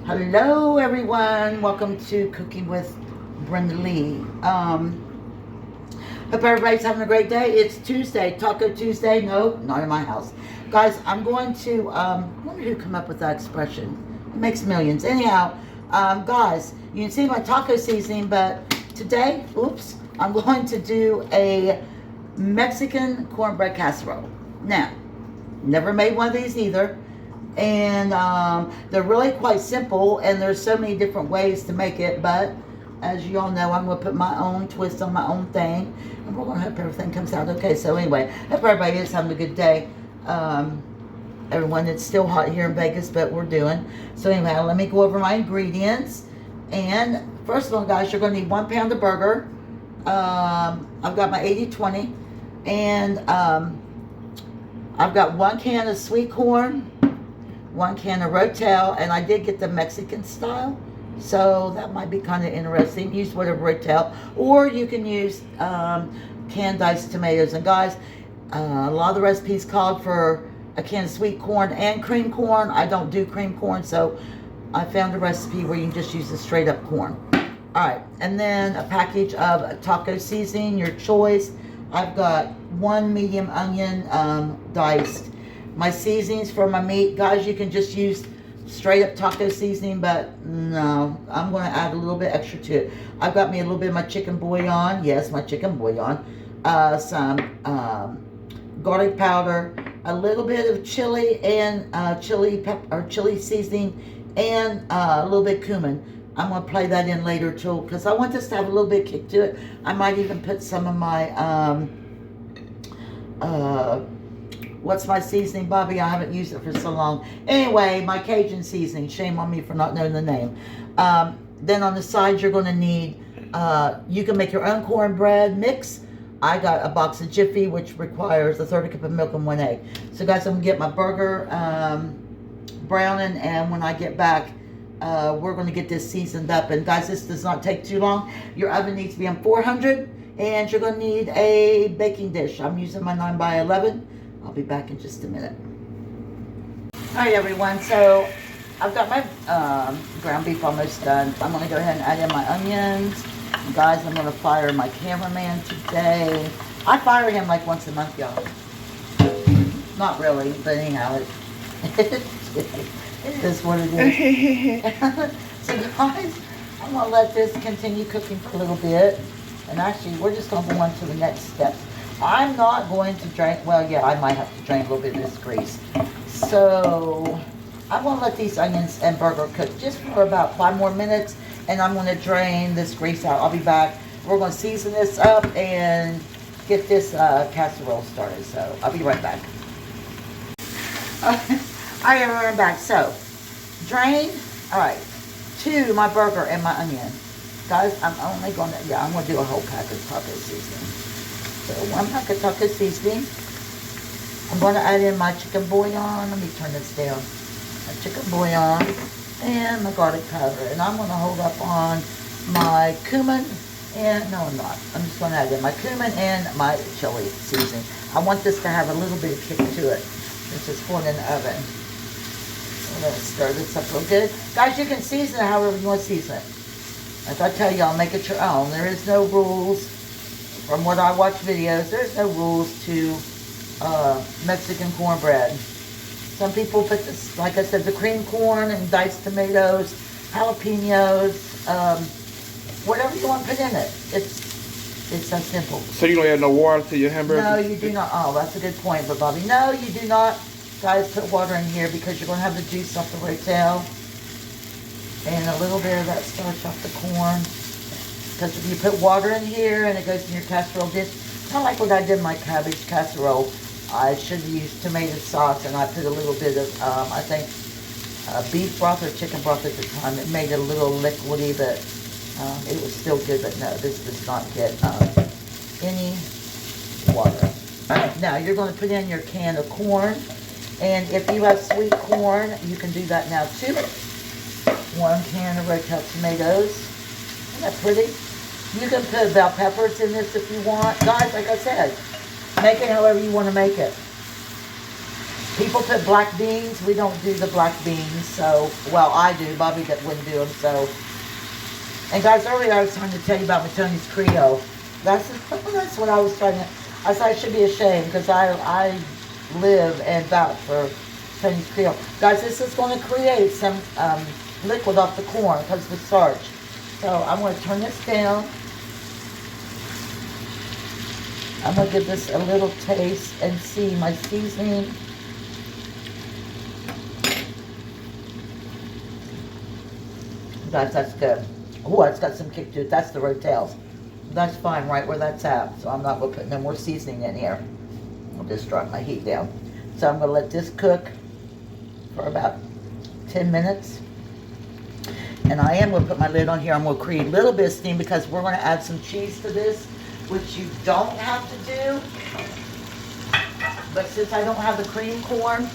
Hello everyone, welcome to Cooking with Brenda Lee. Hope everybody's having a great day. It's Tuesday, Taco Tuesday. No, not in my house. Guys, I'm going to, I wonder who came up with that expression. It makes millions. Anyhow, guys, you can see my taco seasoning, but today, I'm going to do a Mexican cornbread casserole. Now, never made one of these either. And they're really quite simple, and there's so many different ways to make it, but as you all know, I'm going to put my own twist on my own thing, and we're going to hope everything comes out okay. So anyway, hope everybody is having a good day. Everyone, it's still hot here in Vegas, but we're doing. So anyway, let me go over my ingredients. And first of all, guys, you're going to need 1 pound of burger. I've got my 80-20, and I've got 1 can of sweet corn, 1 can of Rotel, and I did get the Mexican style, so that might be kind of interesting. Use whatever Rotel, or you can use canned diced tomatoes. And guys, a lot of the recipes called for a can of sweet corn and cream corn. I don't do cream corn, so I found a recipe where you can just use the straight up corn. Alright, and then a package of taco seasoning, your choice. I've got 1 medium onion diced. My seasonings for my meat, guys, you can just use straight up taco seasoning, but no, I'm going to add a little bit extra to it. I've got me a little bit of my chicken bouillon, yes, my chicken bouillon, some garlic powder, a little bit of chili and chili seasoning, and a little bit cumin. I'm going to play that in later too, because I want this to have a little bit of kick to it. I might even put some of my what's my seasoning, Bobby? I haven't used it for so long. Anyway, my Cajun seasoning. Shame on me for not knowing the name. Then on the side, you're going to need, you can make your own cornbread mix. I got a box of Jiffy, which requires a 1/3 cup of milk and 1 egg. So guys, I'm going to get my burger browning, and when I get back, we're going to get this seasoned up. And guys, this does not take too long. Your oven needs to be on 400, and you're going to need a baking dish. I'm using my 9x11. I'll be back in just a minute. Alright everyone, so I've got my ground beef almost done. I'm going to go ahead and add in my onions. And guys, I'm going to fire my cameraman today. I fire him like once a month, y'all. Not really, but anyhow, it is what it is. So guys, I'm going to let this continue cooking for a little bit. And actually, we're just going to go on to the next steps. I'm not going to drain, well, yeah, I might have to drain a little bit of this grease. So, I'm going to let these onions and burger cook just for about 5 more minutes, and I'm going to drain this grease out. I'll be back. We're going to season this up and get this casserole started. So, I'll be right back. Alright, everyone, back. So, drain, alright, to my burger and my onion. Guys, I'm only going to, I'm going to do a whole pack of taco seasoning. So 1 pack of taco seasoning. I'm going to add in my chicken bouillon. Let me turn this down. My chicken bouillon and my garlic powder. And I'm going to hold up on my cumin and, no I'm not. I'm just going to add in my cumin and my chili seasoning. I want this to have a little bit of kick to it. This is going in the oven. I'm going to stir this up real good. Guys, you can season it however you want to season it. Like I tell y'all, make it your own. There is no rules. From what I watch videos, there's no rules to Mexican cornbread. Some people put this, like I said, the cream corn and diced tomatoes, jalapenos, whatever you want to put in it. It's so simple. So you don't add no water to your hamburger? No, you do not. Oh, that's a good point, but Bobby, no, you do not. Guys, put water in here because you're going to have the juice off the Rotel and a little bit of that starch off the corn. Because if you put water in here and it goes in your casserole dish, kind of like what I did in my cabbage casserole, I should have used tomato sauce, and I put a little bit of, I think, beef broth or chicken broth at the time. It made it a little liquidy, but it was still good. But no, this does not get any water. All right, now you're going to put in your can of corn, and if you have sweet corn, you can do that now too. 1 can of Rotel tomatoes. Isn't that pretty? You can put bell peppers in this if you want. Guys, like I said, make it however you want to make it. People put black beans. We don't do the black beans. So, well, I do. Bobby wouldn't do them. So, and guys, earlier I was trying to tell you about my Tony's Creole. That's what I was trying to. I said I should be ashamed because I live and vouch for Tony's Creole. Guys, this is going to create some liquid off the corn because of the starch. So I'm going to turn this down. I'm going to give this a little taste and see my seasoning. Guys, that's good. Oh, it's got some kick to it. That's the Rotels. That's fine right where that's at. So I'm not going to put no more seasoning in here. I'll just drop my heat down. So I'm going to let this cook for about 10 minutes. And I am going to put my lid on here. I'm going to create a little bit of steam because we're going to add some cheese to this, which you don't have to do. But since I don't have the cream corn,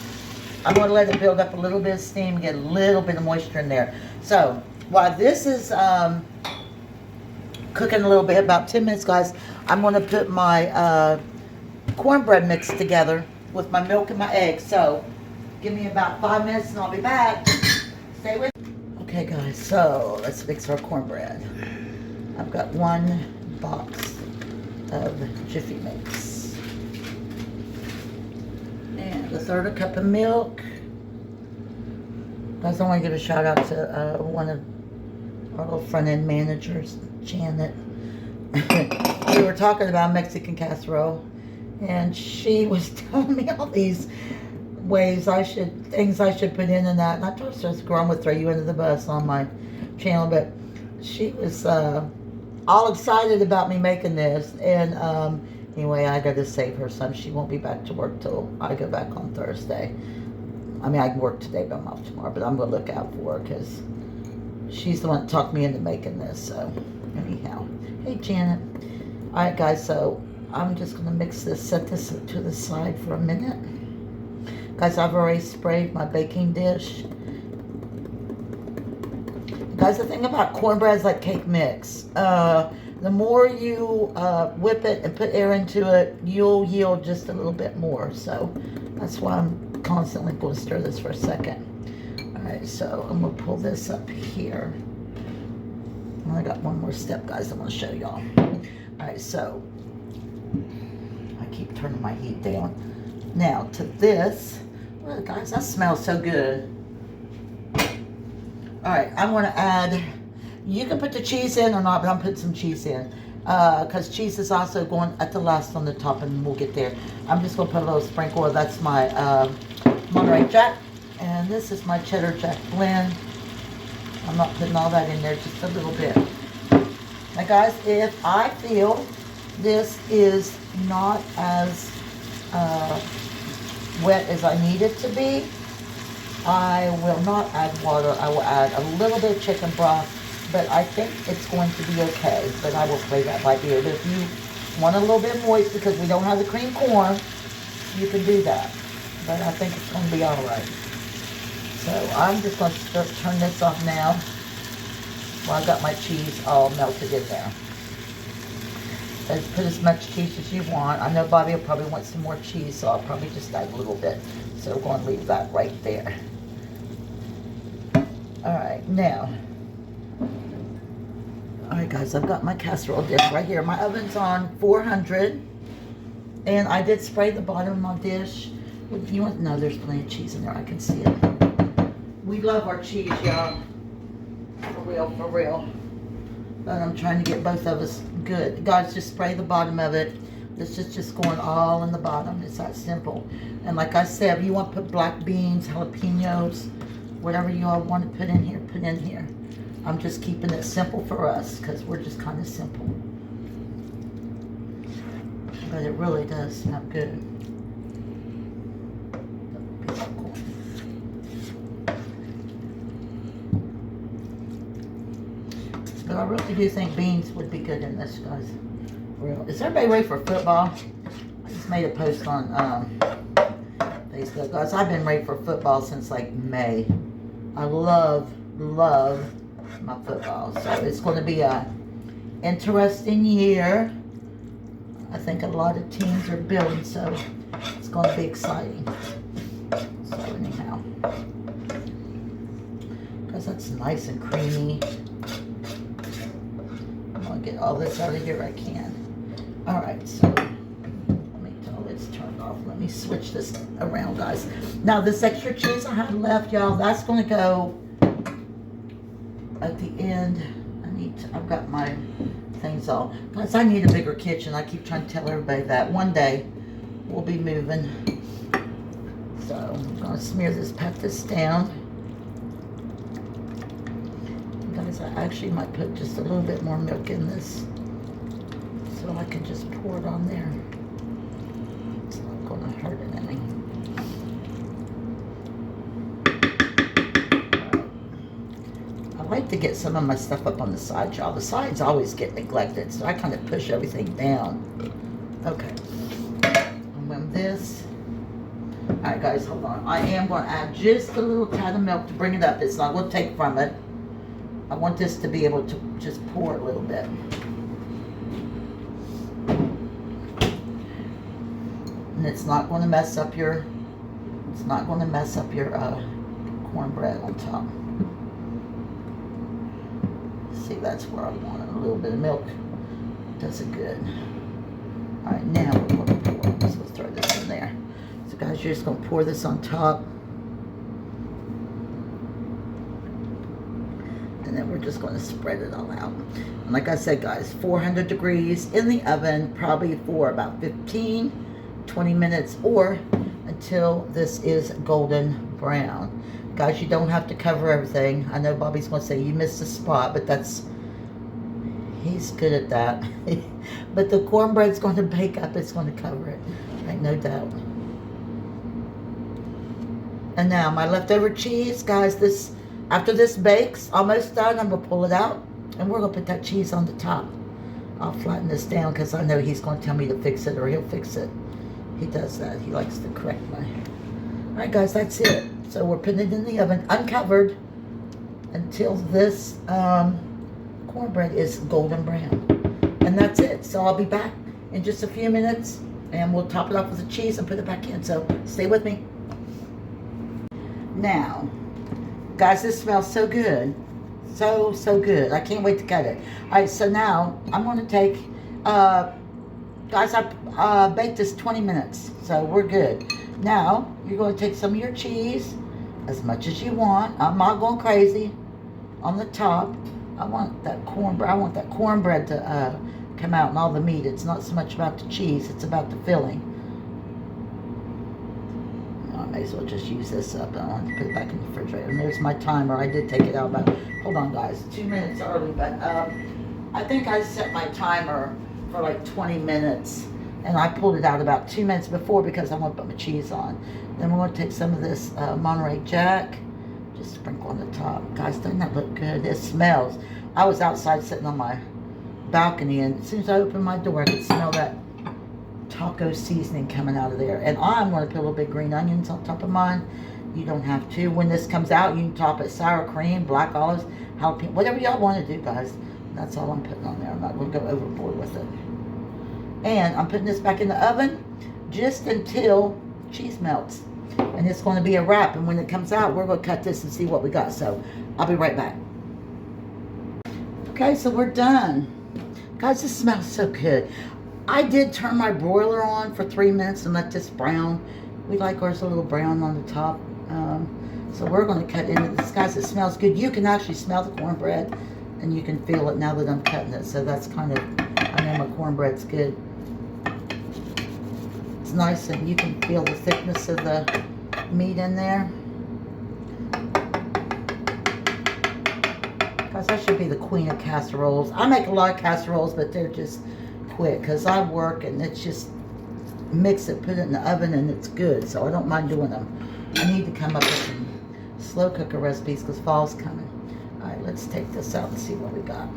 I'm going to let it build up a little bit of steam and get a little bit of moisture in there. So while this is cooking a little bit, about 10 minutes, guys, I'm going to put my cornbread mix together with my milk and my eggs. So give me about 5 minutes and I'll be back. Stay with me. Okay, guys, so let's mix our cornbread. I've got 1 box of Jiffy Mix. And 1/3 cup of milk. Guys, I want to give a shout out to one of our little front end managers, Janet. We were talking about Mexican casserole, and she was telling me all these ways things I should put in and that. And I told her, girl, I'm going to throw you under the bus on my channel, but she was all excited about me making this. And anyway, I got to save her some. She won't be back to work till I go back on Thursday. I mean, I can work today, but I'm off tomorrow. But I'm going to look out for her because she's the one that talked me into making this. So, anyhow. Hey, Janet. All right, guys. So, I'm just going to mix this, set this to the side for a minute. Guys, I've already sprayed my baking dish. Guys, the thing about cornbread is like cake mix. The more you whip it and put air into it, you'll yield just a little bit more. So, that's why I'm constantly going to stir this for a second. Alright, so I'm going to pull this up here. I got one more step, guys, I want to show y'all. Alright, so I keep turning my heat down. Now, to this, well, guys, that smells so good. Alright, I'm going to add, you can put the cheese in or not, but I'm putting some cheese in. Because cheese is also going at the last on the top, and we'll get there. I'm just going to put a little sprinkle. That's my Monterey Jack, and this is my Cheddar Jack blend. I'm not putting all that in there, just a little bit. Now, guys, if I feel this is not as wet as I need it to be, I will not add water. I will add a little bit of chicken broth. But I think it's going to be okay. But I will play that by ear. But if you want a little bit moist because we don't have the cream corn, you can do that. But I think it's going to be all right. So I'm just going to turn this off now while I got my cheese all melted in there. Just put as much cheese as you want. I know Bobby will probably want some more cheese, so I'll probably just add a little bit. So we're going to leave that right there. All right, now. Alright guys, I've got my casserole dish right here. My oven's on 400. And I did spray the bottom of my dish. If you want, no, there's plenty of cheese in there. I can see it. We love our cheese, y'all. For real, for real. But I'm trying to get both of us good. Guys, just spray the bottom of it. This is just going all in the bottom. It's that simple. And like I said, if you want to put black beans, jalapenos, whatever you all want to put in here, put in here. I'm just keeping it simple for us because we're just kind of simple. But it really does smell good. But I really do think beans would be good in this, guys. Real. Is everybody ready for football? I just made a post on Facebook. Guys, I've been ready for football since like May. I love my football. So it's going to be a interesting year. I think a lot of teams are building, so it's going to be exciting. that's nice and creamy. I'm gonna get all this out of here I can. All right, so let me tell it's turned off. Let me switch this around, guys. Now this extra cheese I have left, y'all, that's gonna go at the end. I've got my things all. Guys, I need a bigger kitchen. I keep trying to tell everybody that. One day we'll be moving. So I'm gonna smear this, pat this down. Guys, I actually might put just a little bit more milk in this so I can just pour it on there. It's not gonna hurt it any. I like to get some of my stuff up on the side, y'all. The sides always get neglected, so I kind of push everything down. Okay. And then this. Alright, guys, hold on. I am going to add just a little tad of milk to bring it up. It's not going to take from it. I want this to be able to just pour a little bit. And it's not going to mess up your, cornbread on top. See, that's where I want it. A little bit of milk does it good. All right, now we're going to pour. Let's throw this in there. So, guys, you're just going to pour this on top. And then we're just going to spread it all out. And like I said, guys, 400 degrees in the oven, probably for about 15, 20 minutes, or until this is golden brown. Guys, you don't have to cover everything. I know Bobby's going to say you missed a spot, but he's good at that. But the cornbread's going to bake up. It's going to cover it. Right, no doubt. And now my leftover cheese, guys, after this bakes, almost done, I'm going to pull it out, and we're going to put that cheese on the top. I'll flatten this down because I know he's going to tell me to fix it, or he'll fix it. He does that. He likes to correct me. All right, guys, that's it. So we're putting it in the oven, uncovered, until this cornbread is golden brown. And that's it. So I'll be back in just a few minutes, and we'll top it off with the cheese and put it back in. So stay with me. Now, guys, this smells so good. So good. I can't wait to cut it. All right, so now I'm going to take, guys, I baked this 20 minutes, so we're good. Now, you're going to take some of your cheese, as much as you want. I'm not going crazy on the top. I want that cornbread to come out and all the meat. It's not so much about the cheese, it's about the filling. I may as well just use this up. I don't have to put it back in the refrigerator. And there's my timer. I did take it out about, hold on, guys, 2 minutes early, but I think I set my timer for like 20 minutes. And I pulled it out about 2 minutes before because I want to put my cheese on. Then we're going to take some of this Monterey Jack, just sprinkle on the top. Guys, doesn't that look good? It smells. I was outside sitting on my balcony, and as soon as I opened my door, I could smell that taco seasoning coming out of there. And I'm going to put a little bit green onions on top of mine. You don't have to. When this comes out, you can top it sour cream, black olives, jalapeno, whatever y'all want to do, guys. That's all I'm putting on there. I'm not going to go overboard with it. And I'm putting this back in the oven just until cheese melts. And it's going to be a wrap. And when it comes out, we're going to cut this and see what we got. So I'll be right back. Okay, so we're done. Guys, this smells so good. I did turn my broiler on for 3 minutes and let this brown. We like ours a little brown on the top. So we're going to cut into this. Guys, it smells good. You can actually smell the cornbread, and you can feel it now that I'm cutting it. So that's kind of, I know my cornbread's good. It's nice, and you can feel the thickness of the meat in there. Guys, I should be the queen of casseroles. I make a lot of casseroles, but they're just quick because I work, and it's just mix it, put it in the oven, and it's good. So I don't mind doing them. I need to come up with some slow cooker recipes because fall's coming. All right, let's take this out and see what we got.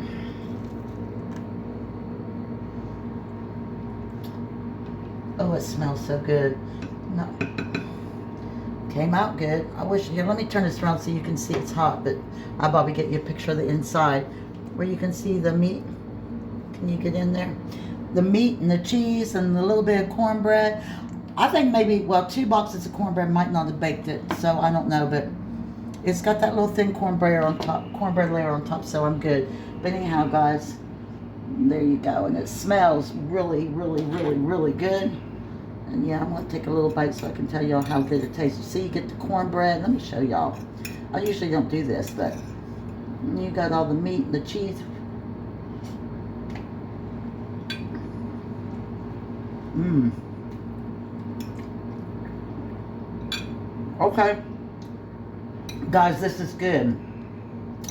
Oh, it smells so good. No, came out good. I wish, here, let me turn this around so you can see it's hot, but I'll probably get you a picture of the inside where you can see the meat. Can you get in there? The meat and the cheese and the little bit of cornbread. I think maybe, well, 2 boxes of cornbread might not have baked it, so I don't know, but It's got that little thin cornbread layer on top, so I'm good. But anyhow, guys, there you go. And it smells really, really, really, really good. And yeah, I'm going to take a little bite so I can tell y'all how good it tastes. You see, you get the cornbread. Let me show y'all. I usually don't do this, but you got all the meat and the cheese. Mmm. Okay. Guys, this is good.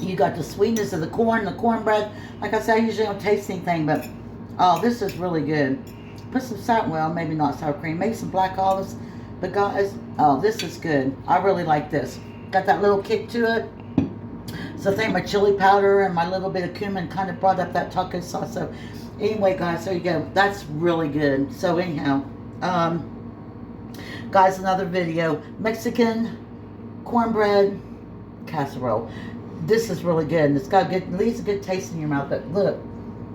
You got the sweetness of the corn, the cornbread. Like I said, I usually don't taste anything, but oh, this is really good. Put some sour, well, maybe not sour cream, maybe some black olives. But guys, oh, this is good. I really like this. Got that little kick to it. So I think my chili powder and my little bit of cumin kind of brought up that taco sauce. So anyway, guys, there you go. That's really good. So anyhow, guys, another video. Mexican cornbread casserole. This is really good. And it's got good, at least a good taste in your mouth. But look,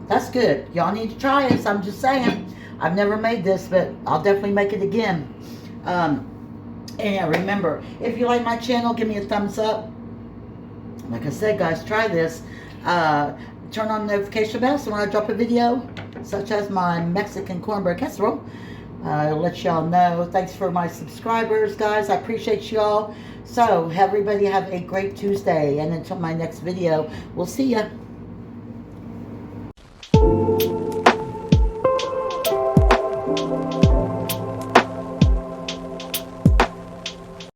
that's good. Y'all need to try it. So I'm just saying. I've never made this, but I'll definitely make it again. And yeah, remember, if you like my channel, give me a thumbs up. Like I said, guys, try this. Turn on the notification bell so when I drop a video, such as my Mexican cornbread casserole, I'll let y'all know. Thanks for my subscribers, guys. I appreciate y'all. So, everybody have a great Tuesday. And until my next video, we'll see ya.